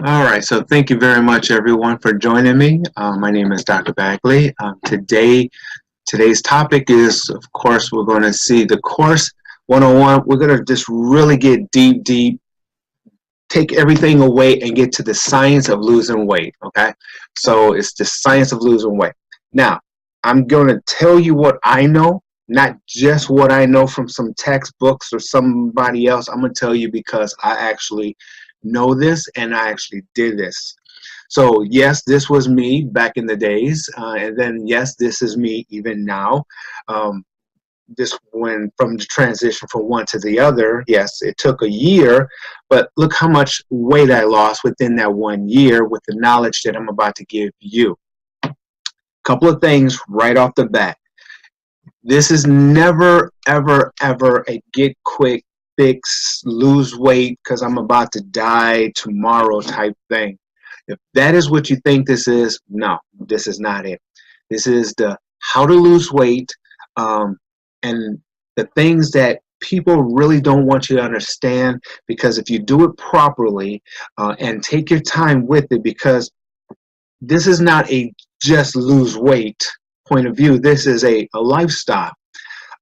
All right, so thank you very much, everyone, for joining me. My name is Dr. Bagley. Today's topic is, of course, we're going to see the course 101. We're going to just really get deep, take everything away and get to the science of losing weight, okay? So it's the science of losing weight. Now, I'm going to tell you what I know, not just what I know from some textbooks or somebody else. I'm going to tell you because I actually know this and I actually did this. So yes, this was me back in the days, and then yes, this is me even now. Um, this when from the transition from one to the other, yes, it took a year, but look how much weight I lost within that 1 year with the knowledge that I'm about to give you. Couple of things right off the bat. This is never, ever a get quick fix, lose weight because I'm about to die tomorrow type thing. If that is what you think this is, no, this is not it. This is the how to lose weight, and the things that people really don't want you to understand, because if you do it properly and take your time with it, because this is not a just lose weight point of view, this is a lifestyle.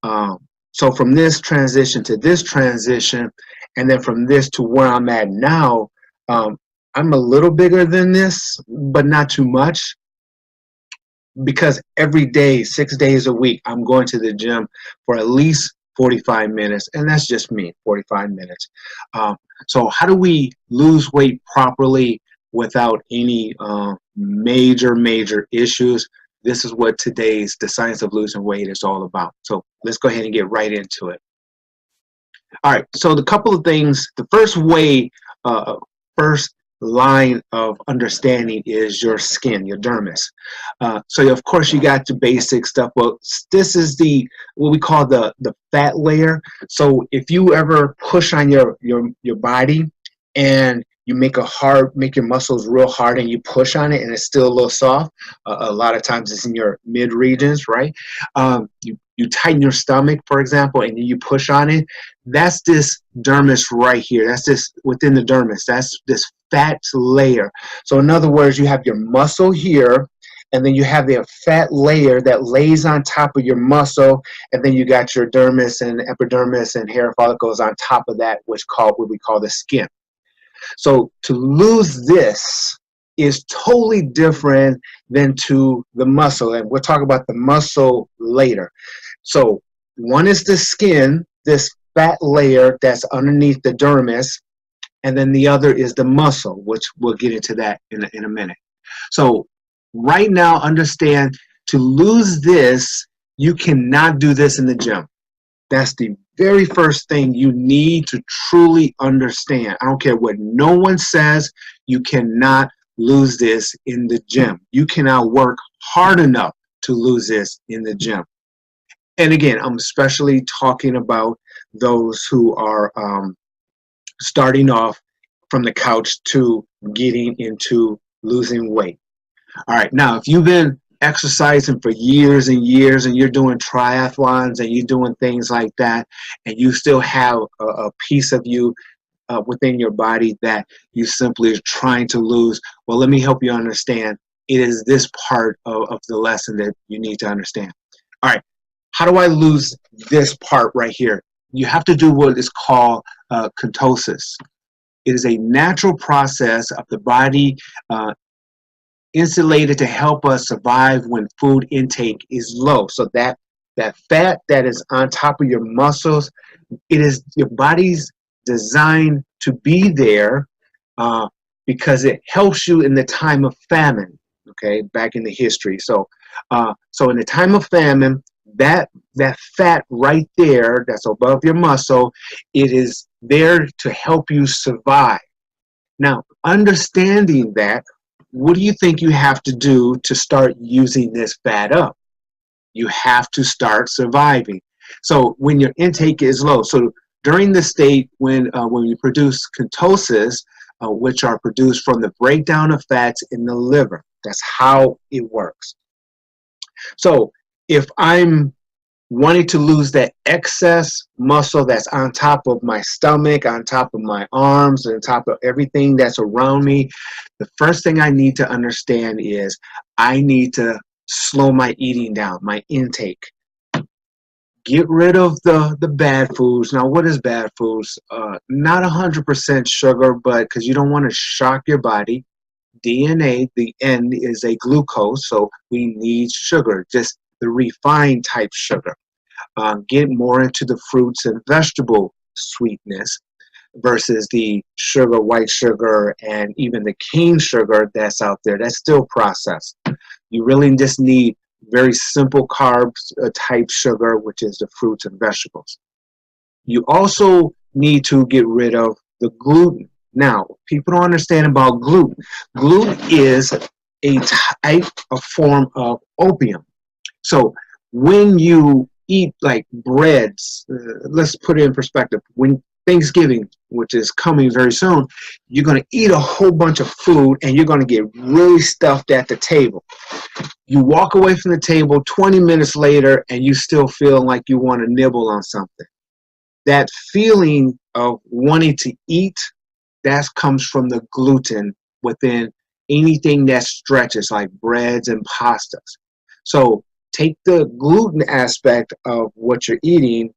um, so from this transition to this transition, and then from this to where I'm at now, um, I'm a little bigger than this, but not too much, because every day, 6 days a week, I'm going to the gym for at least 45 minutes, and that's just me, 45 minutes. Um, so how do we lose weight properly without any major issues? This is what the science of losing weight is all about. So let's go ahead and get right into it. All right, so the couple of things, the first line of understanding is your skin, your dermis. So of course you got the basic stuff. Well, this is what we call the fat layer. So if you ever push on your body and you make your muscles real hard and you push on it and it's still a little soft, a lot of times it's in your mid regions, right? You tighten your stomach, for example, and you push on it. That's this dermis right here. That's this within the dermis. That's this fat layer. So in other words, you have your muscle here, and then you have the fat layer that lays on top of your muscle, and then you got your dermis and epidermis and hair follicles on top of that, what we call the skin. So to lose this is totally different than to the muscle, and we'll talk about the muscle later. So one is the skin, this fat layer that's underneath the dermis, and then the other is the muscle, which we'll get into that in a minute. So right now, understand, to lose this, you cannot do this in the gym. That's the very first thing you need to truly understand. I don't care what no one says, you cannot lose this in the gym. You cannot work hard enough to lose this in the gym. And again, I'm especially talking about those who are starting off from the couch to getting into losing weight. All right, now if you've been exercising for years and years and you're doing triathlons and you're doing things like that, and you still have a piece of you within your body that you simply are trying to lose, well, let me help you understand. It is this part of the lesson that you need to understand. All right, how do I lose this part right here? You have to do what is called ketosis. It is a natural process of the body insulated to help us survive when food intake is low. So that fat that is on top of your muscles, it is your body's designed to be there because it helps you in the time of famine. Okay, back in the history. So in the time of famine, that fat right there, that's above your muscle, it is there to help you survive. Now, understanding that, what do you think you have to do to start using this fat up? You have to start surviving. So when your intake is low, so during the state when you produce ketosis, which are produced from the breakdown of fats in the liver, that's how it works. So if I'm wanting to lose that excess muscle that's on top of my stomach, on top of my arms, on top of everything that's around me, the first thing I need to understand is I need to slow my eating down, my intake. Get rid of the bad foods. Now, what is bad foods? Not 100% sugar, but because you don't want to shock your body. DNA, the N is a glucose, so we need sugar, just the refined type sugar. Get more into the fruits and vegetable sweetness versus the sugar, white sugar, and even the cane sugar that's out there. That's still processed. You really just need very simple carbs type sugar, which is the fruits and vegetables. You also need to get rid of the gluten. Now, people don't understand about gluten. Gluten is a type, a form of opium. So when you eat like breads, let's put it in perspective. When Thanksgiving, which is coming very soon, you're going to eat a whole bunch of food and you're going to get really stuffed at the table. You walk away from the table 20 minutes later and you still feel like you want to nibble on something. That feeling of wanting to eat, that comes from the gluten within anything that stretches like breads and pastas. So take the gluten aspect of what you're eating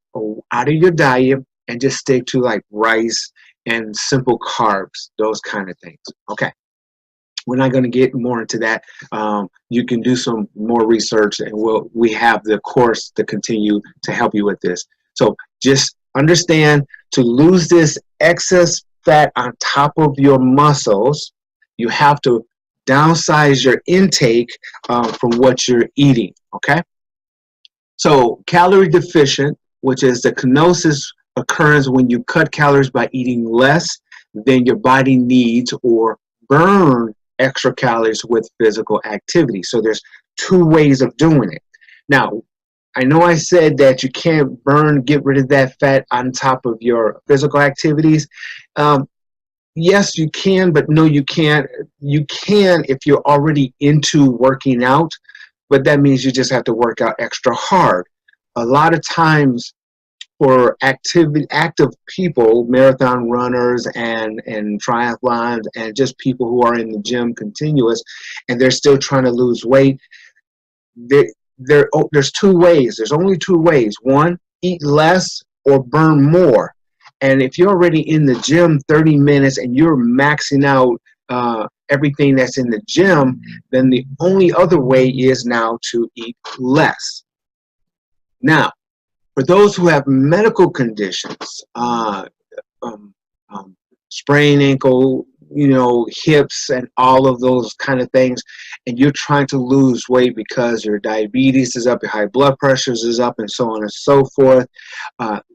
out of your diet and just stick to like rice and simple carbs, those kind of things. Okay. We're not going to get more into that. You can do some more research, and we have the course to continue to help you with this. So just understand, to lose this excess fat on top of your muscles, you have to downsize your intake from what you're eating. Okay. So calorie deficient, which is the ketosis, occurs when you cut calories by eating less than your body needs or burn extra calories with physical activity. So there's two ways of doing it. Now, I know I said that you can't get rid of that fat on top of your physical activities. Yes, you can, but no, you can't. You can if you're already into working out, but that means you just have to work out extra hard. A lot of times, for active people, marathon runners and triathlons, and just people who are in the gym continuous, and they're still trying to lose weight. There's two ways. There's only two ways. One, eat less or burn more. And if you're already in the gym 30 minutes and you're maxing out everything that's in the gym, then the only other way is now to eat less. Now, for those who have medical conditions, sprained ankle, hips and all of those kind of things, and you're trying to lose weight because your diabetes is up, your high blood pressures is up, and so on and so forth,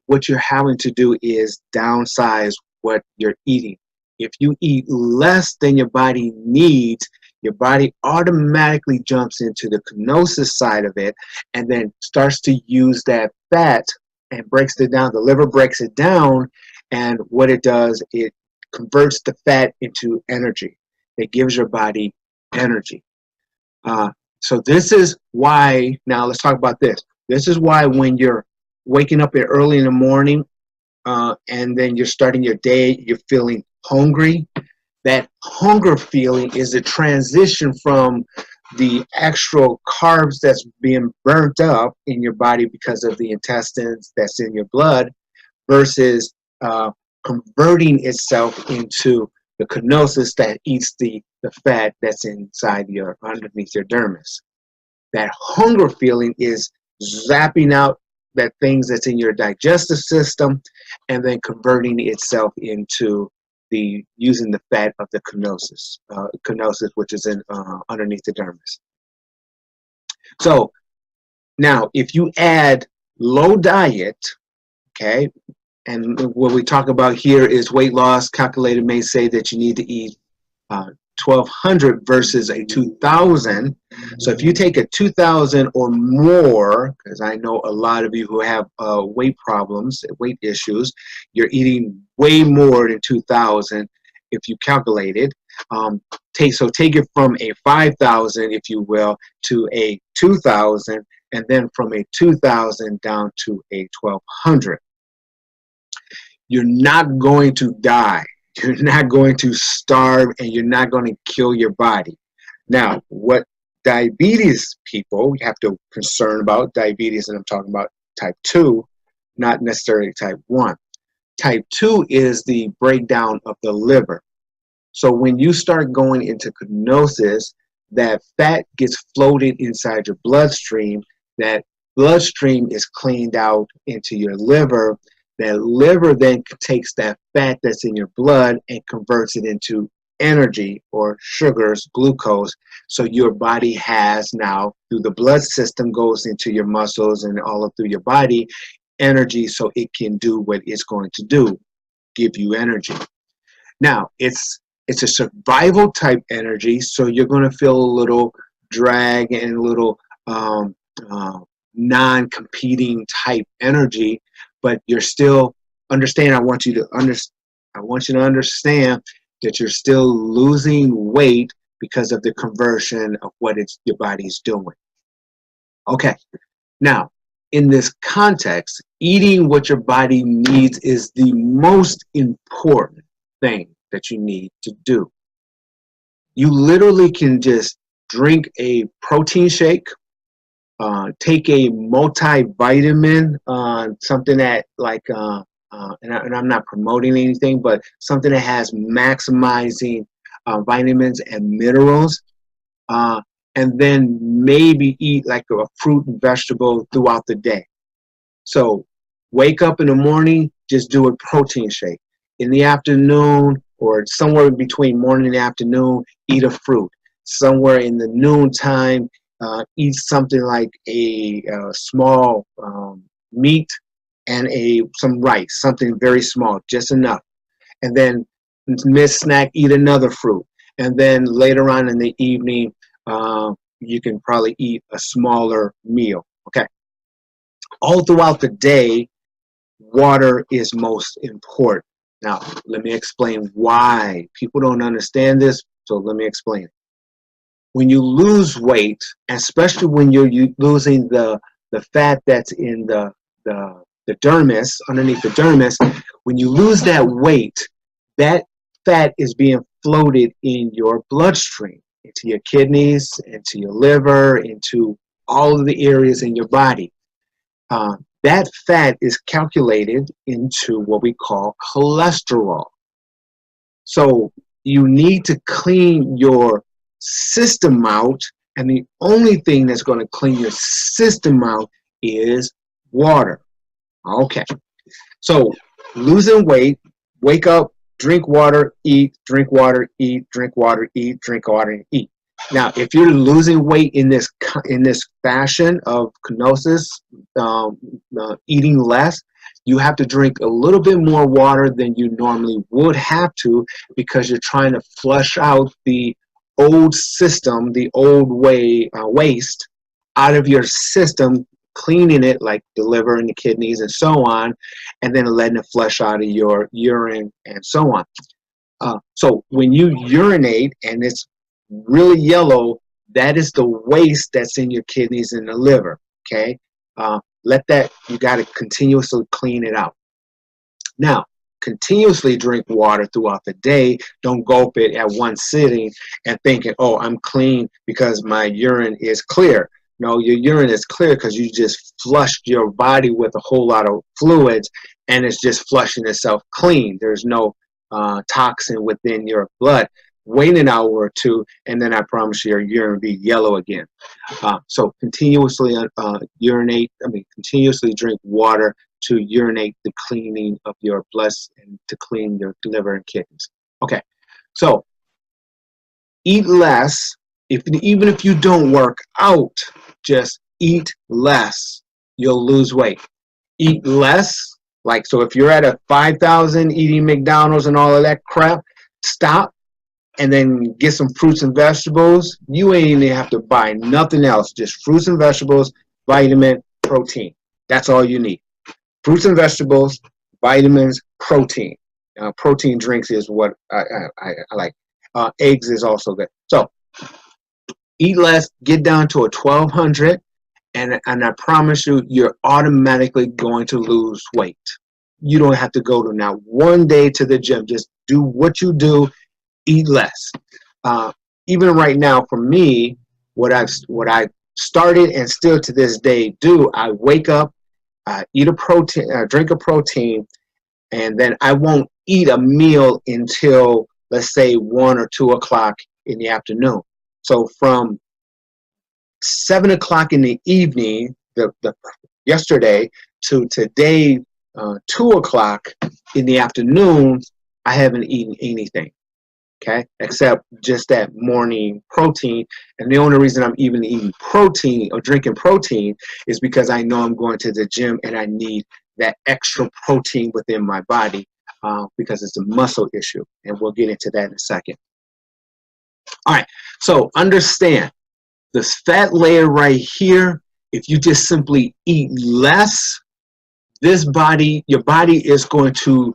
what you're having to do is downsize what you're eating. If you eat less than your body needs, your body automatically jumps into the ketosis side of it and then starts to use that fat and breaks it down. The liver breaks it down, and what it does, it converts the fat into energy. It gives your body energy. So this is why, now let's talk about this. This is why when you're waking up early in the morning and then you're starting your day, you're feeling hungry. That hunger feeling is a transition from the actual carbs that's being burnt up in your body because of the intestines that's in your blood versus converting itself into the ketosis that eats the fat that's inside underneath your dermis. That hunger feeling is zapping out that things that's in your digestive system and then converting itself into using the fat of the ketosis, which is underneath the dermis. So now, if you add low diet, okay, and what we talk about here is weight loss. Calculated may say that you need to eat 1,200 versus a 2,000. So if you take a 2,000 or more, because I know a lot of you who have weight problems, weight issues, you're eating way more than 2,000 if you calculate it. Take it from a 5,000, if you will, to a 2,000, and then from a 2,000 down to a 1,200. You're not going to die. You're not going to starve, and you're not going to kill your body. Now, what diabetes people you have to concern about diabetes, and I'm talking about type 2, not necessarily type 1. Type 2 is the breakdown of the liver. So when you start going into ketosis, that fat gets floated inside your bloodstream. That bloodstream is cleaned out into your liver. That liver then takes that fat that's in your blood and converts it into energy or sugars, glucose. So your body has now, through the blood system, goes into your muscles and all through your body, energy so it can do what it's going to do, give you energy. Now, it's a survival type energy, so you're going to feel a little drag and a little non-competing type energy, but you're still understand. I want you to understand that you're still losing weight because of the conversion of what your body's doing. Okay, now in this context, eating what your body needs is the most important thing that you need to do. You literally can just drink a protein shake, take a multivitamin, something that like, and I'm not promoting anything, but something that has maximizing vitamins and minerals, and then maybe eat like a fruit and vegetable throughout the day. So wake up in the morning, just do a protein shake. In the afternoon, or somewhere between morning and afternoon, eat a fruit. Somewhere in the noontime, eat something like a small meat and some rice, something very small, just enough. And then mid-snack, eat another fruit. And then later on in the evening, you can probably eat a smaller meal. Okay. All throughout the day, water is most important. Now, let me explain why. People don't understand this, so let me explain it. When you lose weight, especially when you're losing the fat that's in the dermis, underneath the dermis, when you lose that weight, that fat is being floated in your bloodstream, into your kidneys, into your liver, into all of the areas in your body. That fat is calculated into what we call cholesterol. So you need to clean your system out, and the only thing that's going to clean your system out is water. Okay, so losing weight, wake up, drink water, eat, drink water, eat, drink water, eat, drink water, and eat. Now, if you're losing weight in this fashion of ketosis, eating less, you have to drink a little bit more water than you normally would have to, because you're trying to flush out the old system, the old waste out of your system, cleaning it like the liver and the kidneys and so on, and then letting it flush out of your urine and so on. So when you urinate and it's really yellow, that is the waste that's in your kidneys and the liver. Okay, you got to continuously clean it out. Now, continuously drink water throughout the day. Don't gulp it at one sitting and thinking, oh, I'm clean because my urine is clear. No, your urine is clear because you just flushed your body with a whole lot of fluids, and it's just flushing itself clean. There's no toxin within your blood. Wait an hour or two, and then I promise you your urine will be yellow again. So continuously continuously drink water to urinate the cleaning of your blood and to clean your liver and kidneys. Okay, so eat less. Even if you don't work out, just eat less. You'll lose weight. Eat less. Like, so if you're at a 5,000 eating McDonald's and all of that crap, stop and then get some fruits and vegetables. You ain't even have to buy nothing else. Just fruits and vegetables, vitamin, protein. That's all you need. Fruits and vegetables, vitamins, protein. Protein drinks is what I like. Eggs is also good. So eat less, get down to a 1,200, and I promise you, you're automatically going to lose weight. You don't have to go to now one day to the gym. Just do what you do, eat less. Uh, Even right now, for me, what I started and still to this day do, I wake up, I eat a protein, drink a protein, and then I won't eat a meal until, let's say, 1 or 2 o'clock in the afternoon. So from 7 o'clock in the evening, the yesterday to today, 2 o'clock in the afternoon, I haven't eaten anything. Okay, except just that morning protein. And the only reason I'm even eating protein or drinking protein is because I know I'm going to the gym and I need that extra protein within my body because it's a muscle issue. And we'll get into that in a second. All right, so understand this fat layer right here, if you just simply eat less, your body is going to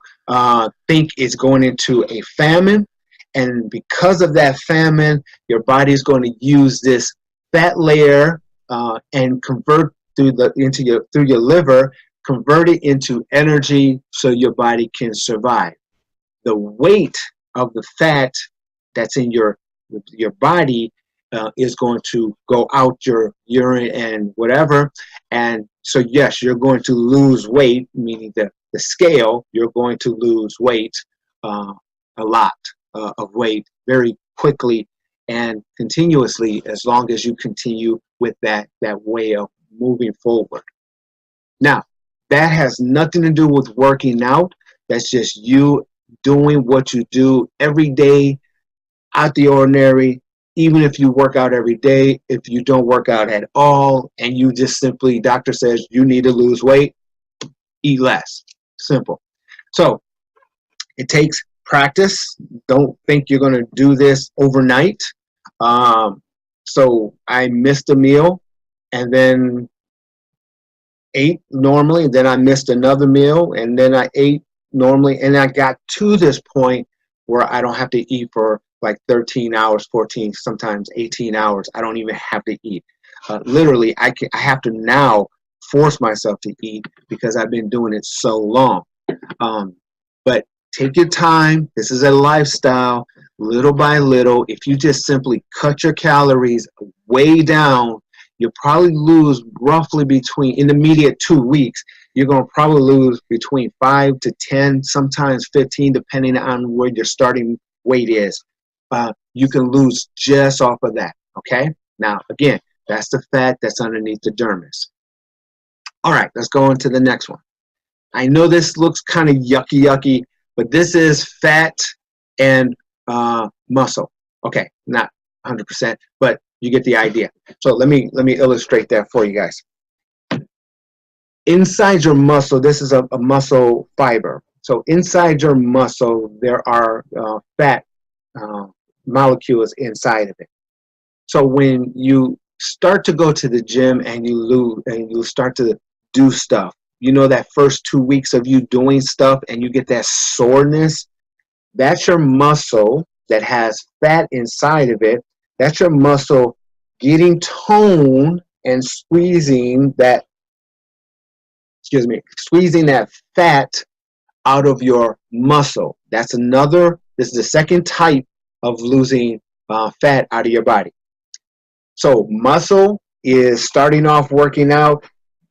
think it's going into a famine. And because of that famine, your body is going to use this fat layer and convert through your liver, convert it into energy so your body can survive. The weight of the fat that's in your body is going to go out your urine and whatever. And so, yes, you're going to lose weight, meaning the scale, you're going to lose weight, a lot of weight very quickly and continuously, as long as you continue with that way of moving forward. Now, that has nothing to do with working out. That's just you doing what you do every day, out the ordinary. Even if you work out every day, if you don't work out at all, and you just simply, doctor says you need to lose weight, eat less. Simple. So it takes practice. Don't think you're going to do this overnight. So I missed a meal and then ate normally. Then I missed another meal and then I ate normally. And I got to this point where I don't have to eat for like 13 hours, 14, sometimes 18 hours. I don't even have to eat. Literally, I have to now force myself to eat because I've been doing it so long. But take your time. This is a lifestyle, little by little. If you just simply cut your calories way down, you'll probably lose roughly in the immediate 2 weeks, you're going to probably lose between 5 to 10, sometimes 15, depending on where your starting weight is. You can lose just off of that, okay? Now, again, that's the fat that's underneath the dermis. All right, let's go on to the next one. I know this looks kind of yucky, but this is fat and muscle. Okay, not 100%, but you get the idea. So let me illustrate that for you guys. Inside your muscle, this is a muscle fiber. So inside your muscle, there are fat molecules inside of it. So when you start to go to the gym and you start to do stuff, you know, that first 2 weeks of you doing stuff and you get that soreness, that's your muscle that has fat inside of it. That's your muscle getting toned and squeezing that fat out of your muscle. This is the second type of losing fat out of your body. So muscle is starting off working out.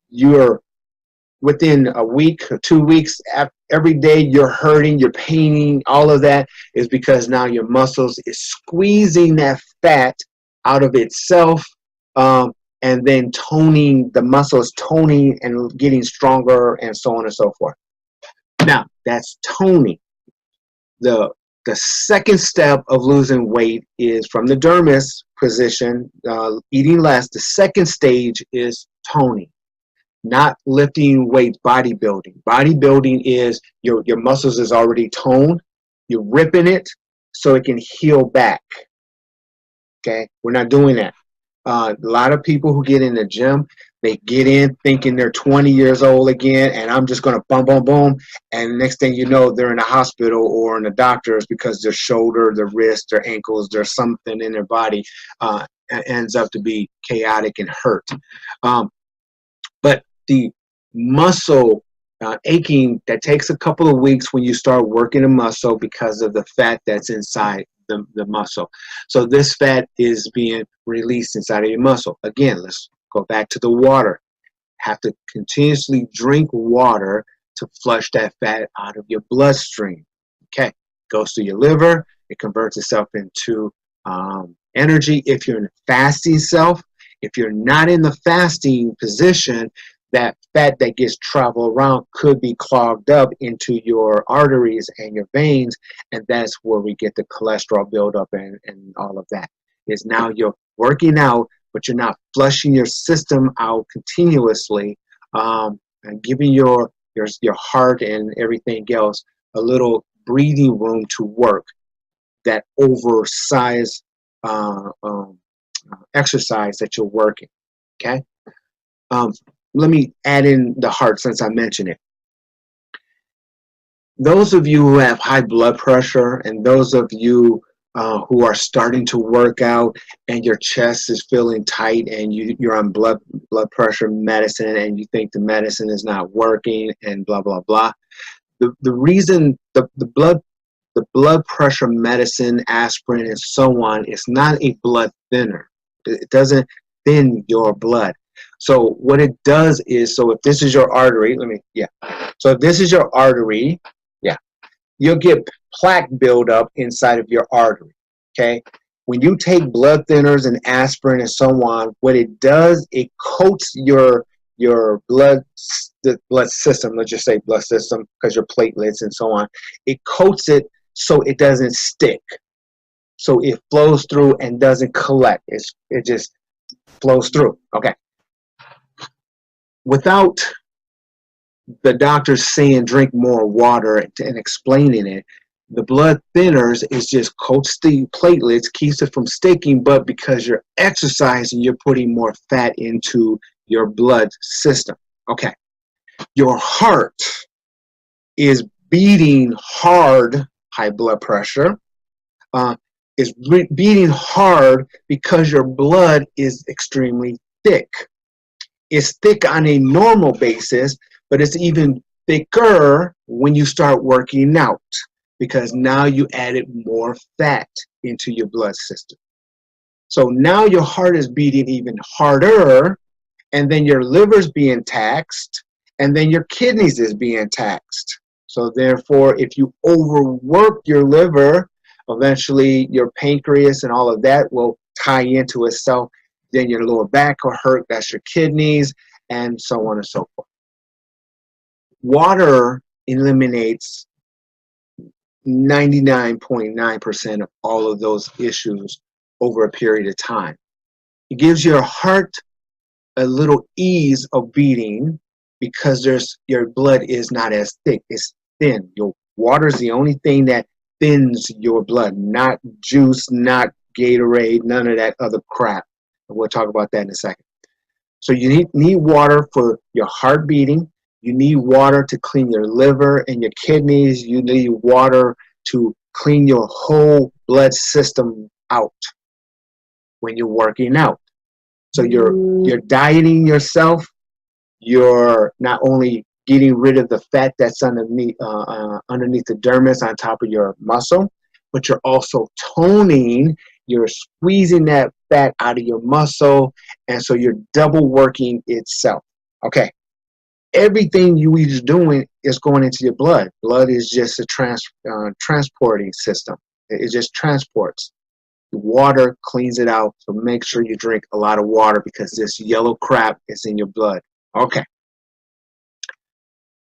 You're within a week or 2 weeks, every day you're hurting, you're paining, all of that is because now your muscles is squeezing that fat out of itself and then toning, the muscles toning and getting stronger and so on and so forth. Now, that's toning. The second step of losing weight is from the dermis position, eating less. The second stage is toning. Not lifting weights, bodybuilding. Bodybuilding is your muscles is already toned. You're ripping it so it can heal back. Okay, we're not doing that. A lot of people who get in the gym, they get in thinking they're 20 years old again, and I'm just going to boom, boom, boom. And next thing you know, they're in a hospital or in the doctors because their shoulder, their wrist, their ankles, there's something in their body ends up to be chaotic and hurt. the muscle aching that takes a couple of weeks when you start working a muscle because of the fat that's inside the muscle. So this fat is being released inside of your muscle. Again, let's go back to the water. Have to continuously drink water to flush that fat out of your bloodstream. Okay, goes to your liver, it converts itself into energy if you're in fasting self. If you're not in the fasting position, that fat that gets traveled around could be clogged up into your arteries and your veins, and that's where we get the cholesterol buildup and all of that. Is now you're working out, but you're not flushing your system out continuously, and giving your heart and everything else a little breathing room to work that oversized exercise that you're working. Okay. Let me add in the heart since I mentioned it. Those of you who have high blood pressure and those of you who are starting to work out and your chest is feeling tight and you're on blood pressure medicine and you think the medicine is not working and blah, blah, blah. The reason the blood pressure medicine, aspirin, and so on is not a blood thinner. It doesn't thin your blood. So what it does is, so if this is your artery, so if this is your artery, you'll get plaque buildup inside of your artery, okay? When you take blood thinners and aspirin and so on, what it does, it coats your blood system, let's just say blood system, because your platelets and so on, it coats it so it doesn't stick. So it flows through and doesn't collect. It just flows through, okay? Without the doctors saying drink more water and explaining it, the blood thinners is just coats the platelets, keeps it from sticking, but because you're exercising, you're putting more fat into your blood system. Okay. Your heart is beating hard, high blood pressure, is beating hard because your blood is extremely thick. It's thick on a normal basis, but it's even thicker when you start working out because now you added more fat into your blood system. So now your heart is beating even harder, and then your liver's being taxed, and then your kidneys is being taxed. So therefore, if you overwork your liver, eventually your pancreas and all of that will tie into itself. Then your lower back will hurt, that's your kidneys, and so on and so forth. Water eliminates 99.9% of all of those issues over a period of time. It gives your heart a little ease of beating because your blood is not as thick, it's thin. Your water is the only thing that thins your blood, not juice, not Gatorade, none of that other crap. We'll talk about that in a second. So you need water for your heart beating. You need water to clean your liver and your kidneys. You need water to clean your whole blood system out when you're working out. So you're dieting yourself. You're not only getting rid of the fat that's underneath the dermis on top of your muscle, but you're also toning. You're squeezing that fat out of your muscle, and so you're double working itself. Okay, everything you are doing is going into your blood. Blood is just a transporting system. It just transports. The water cleans it out, so make sure you drink a lot of water because this yellow crap is in your blood. Okay.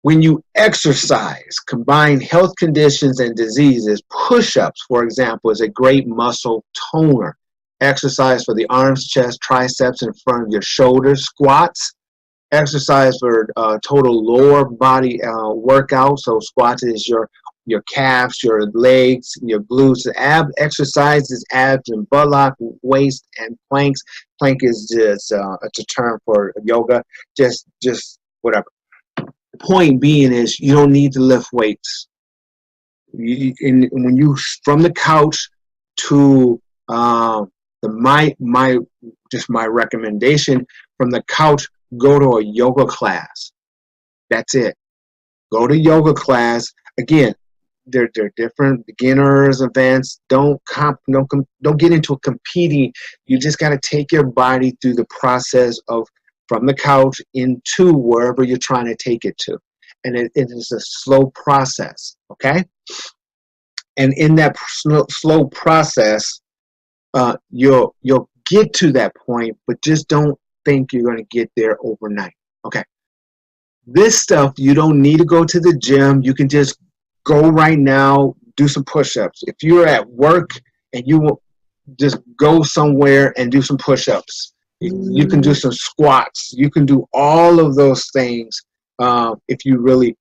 When you exercise, combine health conditions and diseases, push-ups, for example, is a great muscle toner. Exercise for the arms, chest, triceps in front of your shoulders, squats. Exercise for total lower body workout. So squats is your calves, your legs, your glutes. Ab exercise is abs and buttock, waist, and planks. Plank is just it's a term for yoga. Just whatever. Point being is you don't need to lift weights. When you from the couch to my recommendation, from the couch go to a yoga class. That's it. Go to yoga class. Again, they're different beginners, advanced. Don't get into a competing. You just got to take your body through the process of from the couch into wherever you're trying to take it to. And it is a slow process, okay? And in that slow process, you'll get to that point, but just don't think you're going to get there overnight. Okay. This stuff, you don't need to go to the gym. You can just go right now, do some push-ups. If you're at work and you will just go somewhere and do some push-ups, you can do some squats. You can do all of those things. If you really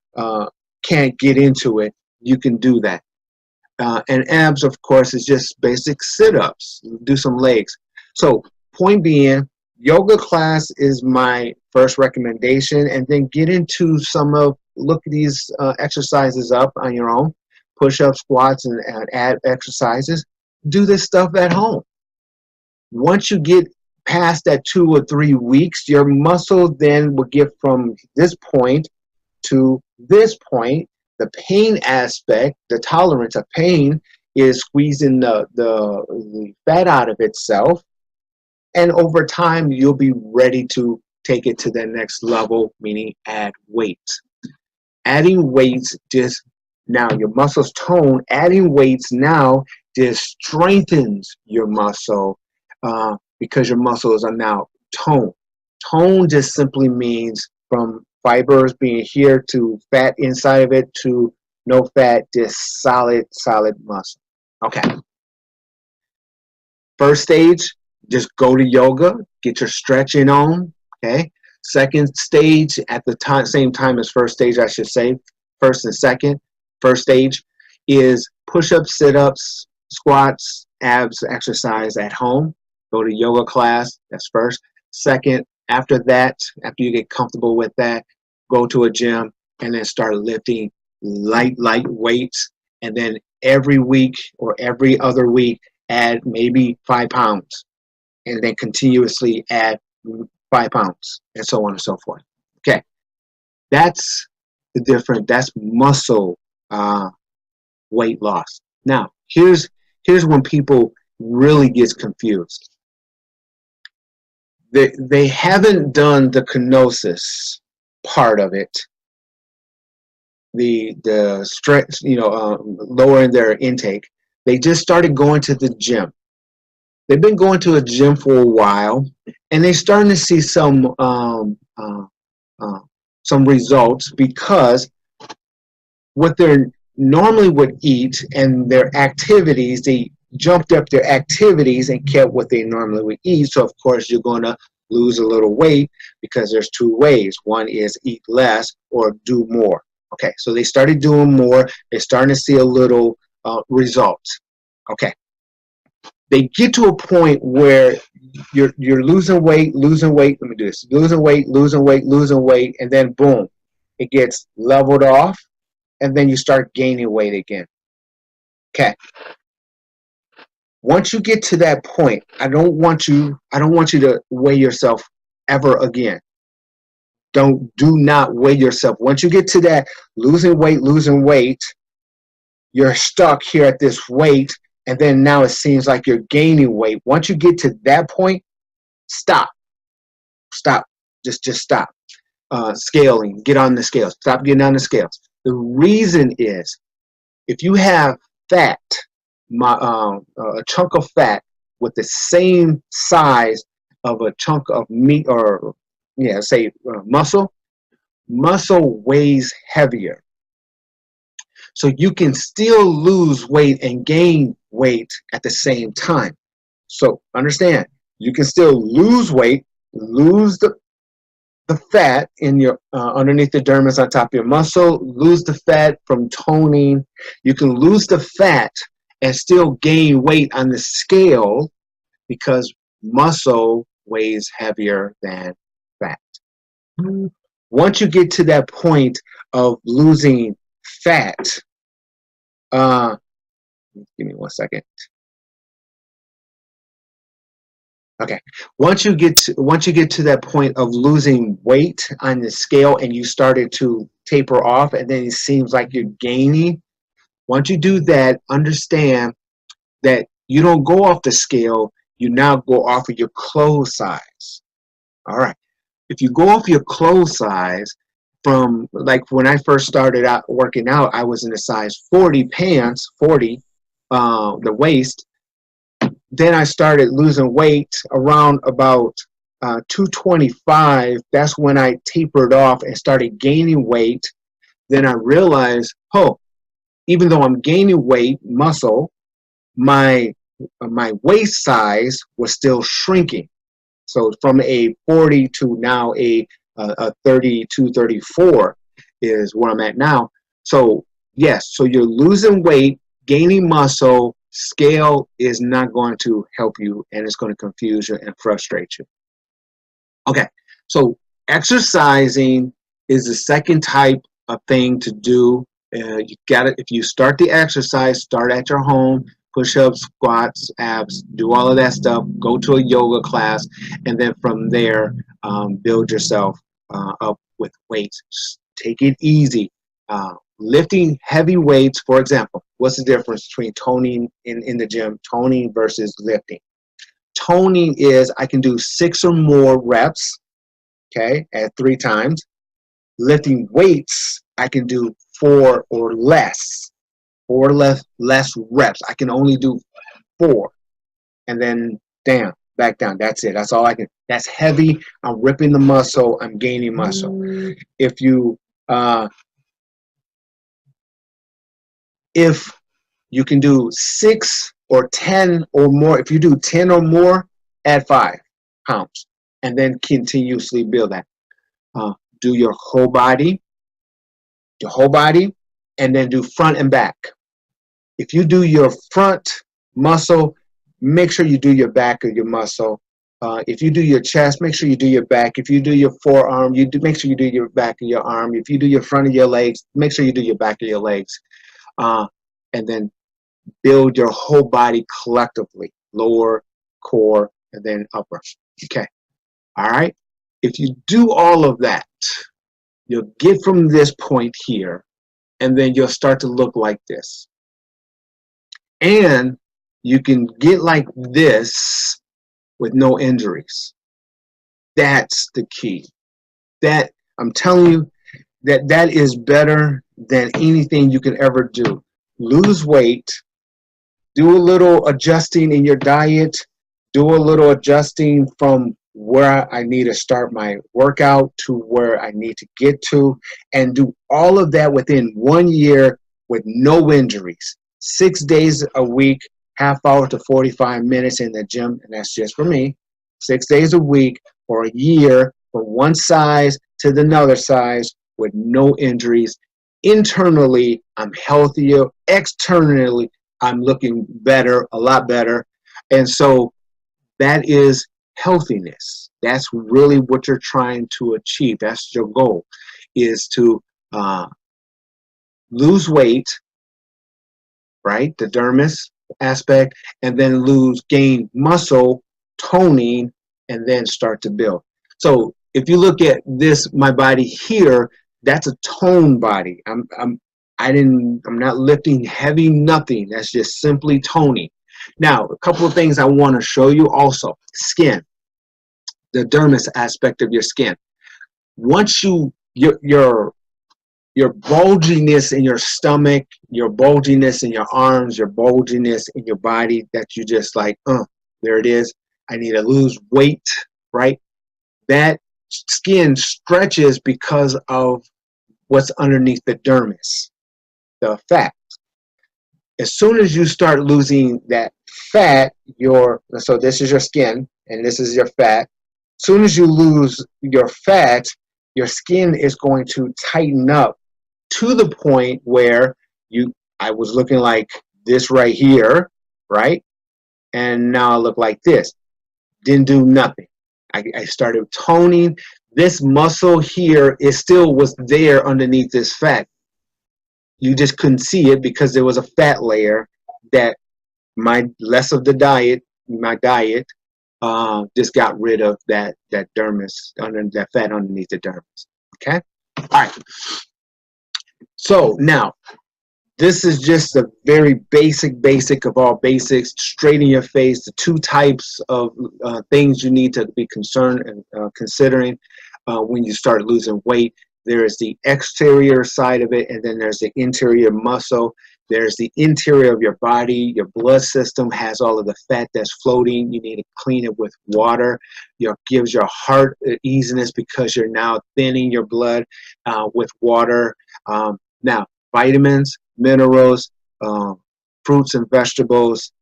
can't get into it, you can do that. And abs, of course, is just basic sit-ups. Do some legs. So point being, yoga class is my first recommendation, and then get into look these exercises up on your own, push-ups, squats, and ab exercises. Do this stuff at home. Once you get past that 2 or 3 weeks, your muscle then will get from this point to this point. The pain aspect, the tolerance of pain, is squeezing the fat out of itself. And over time, you'll be ready to take it to the next level, meaning add weight. Adding weights just now, your muscles tone, adding weights now just strengthens your muscle because your muscles are now toned. Tone just simply means from fibers being here to fat inside of it to no fat, just solid muscle. Okay. First stage, just go to yoga, get your stretching on. Okay. Second stage, at the same time as first stage, I should say, first and second. First stage is push-ups, sit-ups, squats, abs exercise at home. Go to yoga class. That's first. Second, after that, after you get comfortable with that, go to a gym and then start lifting light weights. And then every week or every other week, add maybe 5 pounds. And then continuously add 5 pounds, and so on and so forth. Okay, that's the difference. That's muscle weight loss. Now, here's when people really get confused. They haven't done the kenosis part of it, the stretch, lowering their intake. They just started going to the gym. They've been going to a gym for a while, and they're starting to see some results because what they normally would eat and their activities, they jumped up their activities and kept what they normally would eat. So of course you're going to lose a little weight because there's 2 ways. One is eat less or do more. Okay, so they started doing more. They're starting to see a little results. Okay. They get to a point where you're losing weight. Let me do this. Losing weight, and then boom, it gets leveled off, and then you start gaining weight again. Okay. Once you get to that point, I don't want you to weigh yourself ever again. Do not weigh yourself. Once you get to that losing weight, you're stuck here at this weight. And then now it seems like you're gaining weight. Once you get to that point, stop. Just stop. Scaling. Get on the scales. Stop getting on the scales. The reason is, if you have fat, a chunk of fat with the same size of a chunk of meat, or muscle weighs heavier. So you can still lose weight and gain weight at the same time. So understand, you can still lose weight, lose the fat in your underneath the dermis on top of your muscle, lose the fat from toning. You can lose the fat and still gain weight on the scale because muscle weighs heavier than fat. Once you get to that point of losing fat, give me 1 second. Okay. Once you get to that point of losing weight on the scale and you started to taper off and then it seems like you're gaining, once you do that, understand that you don't go off the scale, you now go off of your clothes size. All right. If you go off your clothes size from like when I first started out working out, I was in a size 40 pants, 40, the waist. Then I started losing weight around about 225. That's when I tapered off and started gaining weight. Then I realized, oh, even though I'm gaining weight, muscle, my my waist size was still shrinking. So from a 40 to now a 32, 34 is where I'm at now. So yes, so you're losing weight, gaining muscle. Scale is not going to help you, and it's going to confuse you and frustrate you. Okay, so exercising is the second type of thing to do. You got it. If you start the exercise, start at your home, push-ups, squats, abs, do all of that stuff. Go to a yoga class, and then from there, build yourself up with weights. Just take it easy. Lifting heavy weights, for example, what's the difference between toning in the gym, toning versus lifting? Toning is I can do 6 or more reps, okay, at 3 times. Lifting weights, I can do 4 or less, 4 less reps. I can only do 4, and then down, back down. That's it. That's all I can. That's heavy. I'm ripping the muscle. I'm gaining muscle. If you if you can do 6 or 10 or more, if you do 10 or more, add 5 pounds, and then continuously build that. Do your whole body, and then do front and back. If you do your front muscle, make sure you do your back of your muscle. If you do your chest, make sure you do your back. If you do your forearm, make sure you do your back of your arm. If you do your front of your legs, make sure you do your back of your legs. And then build your whole body collectively, lower, core, and then upper. Okay. All right. If you do all of that, you'll get from this point here, and then you'll start to look like this. And you can get like this with no injuries. That's the key. That I'm telling you, that is better than anything you can ever do. Lose weight, do a little adjusting in your diet, do a little adjusting from where I need to start my workout to where I need to get to, and do all of that within 1 year with no injuries. 6 days a week, half hour to 45 minutes in the gym, and that's just for me. 6 days a week for a year, from one size to the other size with no injuries. Internally, I'm healthier. Externally, I'm looking better, a lot better. And so that is healthiness. That's really what you're trying to achieve. That's your goal, is to lose weight, right? The dermis aspect, and then gain muscle, toning, and then start to build. So if you look at this, my body here, that's a toned body. I'm not lifting heavy, nothing. That's just simply toning. Now, a couple of things I want to show you also. Skin, the dermis aspect of your skin. Once your bulginess in your stomach, your bulginess in your arms, your bulginess in your body, that you just like, there it is. I need to lose weight, right? That skin stretches because of what's underneath the dermis, the fat. As soon as you start losing that fat, so this is your skin and this is your fat. As soon as you lose your fat, your skin is going to tighten up to the point where I was looking like this right here, right? And now I look like this. Didn't do nothing. I started toning. This muscle here still was there underneath this fat. You just couldn't see it because there was a fat layer that my diet just got rid of that dermis, under that fat underneath the dermis. Okay. All right. So now, this is just a very basic of all basics. Straighten your face. The two types of things you need to be concerned and considering when you start losing weight. There is the exterior side of it, and then there's the interior muscle. There's the interior of your body. Your blood system has all of the fat that's floating. You need to clean it with water. It gives your heart easiness because you're now thinning your blood with water. Now, vitamins, minerals, fruits and vegetables,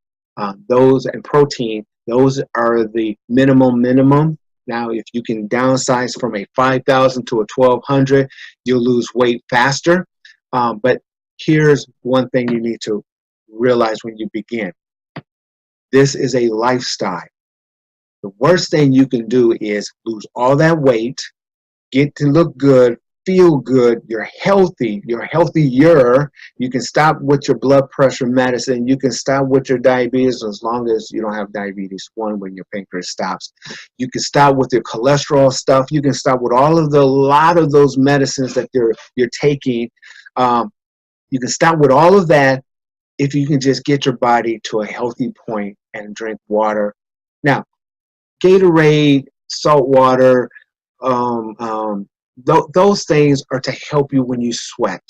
those and protein, those are the minimum. Now, if you can downsize from a 5,000 to a 1,200, you'll lose weight faster. But here's one thing you need to realize when you begin. This is a lifestyle. The worst thing you can do is lose all that weight, get to look good, feel good, you're healthy, you're healthier. You can stop with your blood pressure medicine, you can stop with your diabetes as long as you don't have diabetes 1 when your pancreas stops. You can stop with your cholesterol stuff, you can stop with all of a lot of those medicines that you're taking. You can stop with all of that if you can just get your body to a healthy point and drink water. Now, Gatorade, salt water, those things are to help you when you sweat.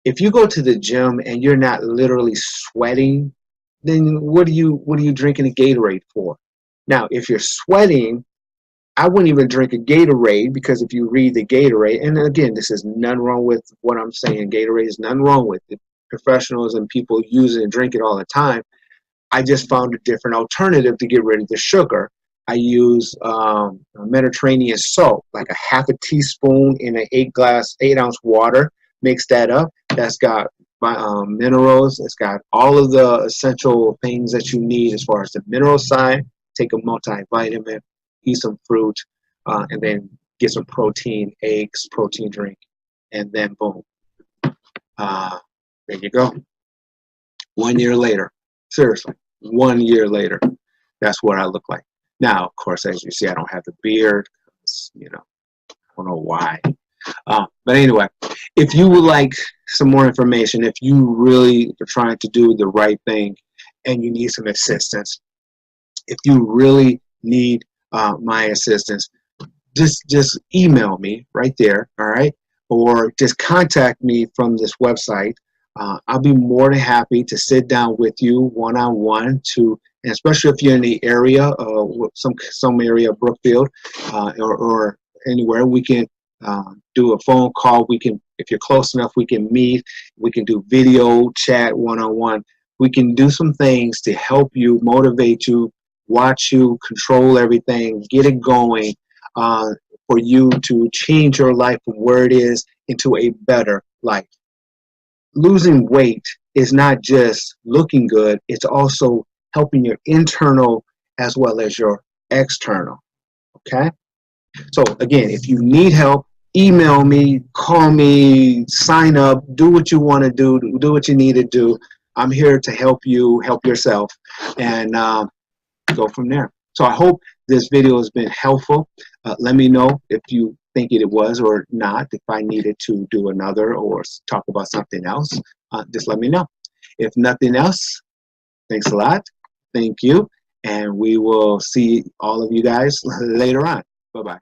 If you go to the gym and you're not literally sweating, then what are you drinking a Gatorade for? Now, if you're sweating, I wouldn't even drink a Gatorade, because if you read the Gatorade, and again, this is nothing wrong with what I'm saying. Gatorade is nothing wrong with it. Professionals and people use it and drink it all the time. I just found a different alternative to get rid of the sugar. I use Mediterranean salt, like a half a teaspoon in an 8-ounce water. Mix that up. That's got minerals. It's got all of the essential things that you need as far as the mineral side. Take a multivitamin, eat some fruit, and then get some protein, eggs, protein drink, and then boom. There you go. 1 year later. Seriously, 1 year later. That's what I look like. Now, of course, as you see, I don't have the beard. I don't know why. But anyway, if you would like some more information, if you really are trying to do the right thing and you need some assistance, if you really need my assistance, just email me right there, all right? Or just contact me from this website. I'll be more than happy to sit down with you one-on-one, and especially if you're in the area, some area of Brookfield, or anywhere, we can do a phone call. We can, if you're close enough, we can meet. We can do video chat one-on-one. We can do some things to help you, motivate you, watch you, control everything, get it going, for you to change your life from where it is into a better life. Losing weight is not just looking good, it's also helping your internal as well as your external. Okay? So again, if you need help, email me, call me, sign up, do what you want to do what you need to do. I'm here to help you help yourself, and go from there. So I hope this video has been helpful. Let me know if you think it was or not. If I needed to do another or talk about something else, just let me know. If nothing else, thanks a lot. Thank you. And we will see all of you guys later on. Bye-bye.